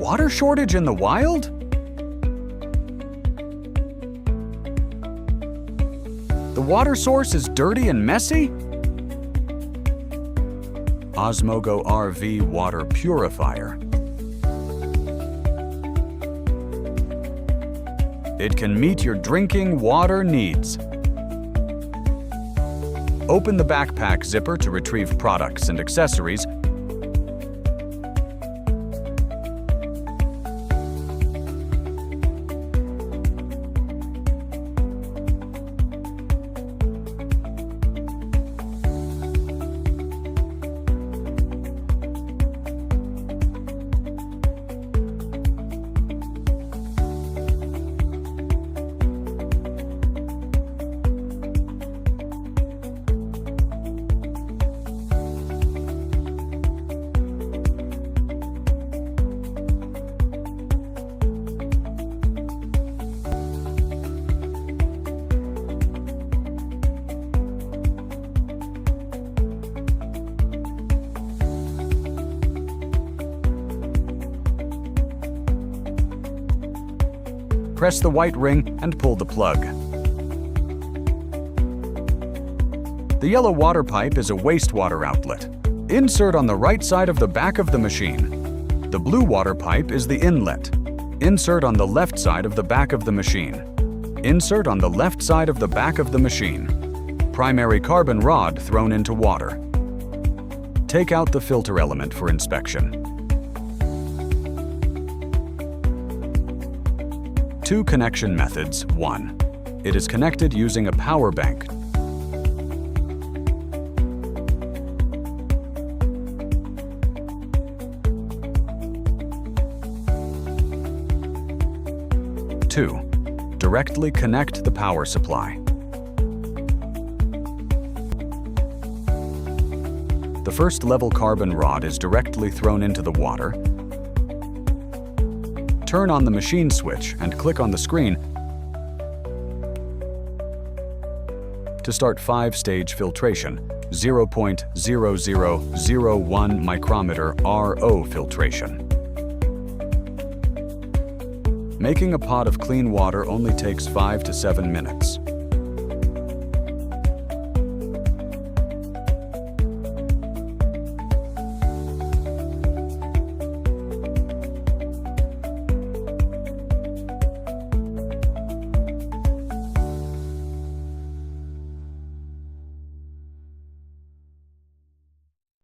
Water shortage in the wild? The water source is dirty and messy? Osmogo RV water purifier. It can meet your drinking water needs. Open the backpack zipper to retrieve products and accessories. Press the white ring and pull the plug. The yellow water pipe is a wastewater outlet. Insert on the right side of the back of the machine. The blue water pipe is the inlet. Insert on the left side of the back of the machine. Insert on the left side of the back of the machine. Primary carbon rod thrown into water. Take out the filter element for inspection. Two connection methods. 1. It is connected using a power bank. 2. Directly connect the power supply. The first level carbon rod is directly thrown into the water. Turn on the machine switch and click on the screen to start 5-stage filtration, 0.0001 micrometer RO filtration. Making a pot of clean water only takes 5 to 7 minutes.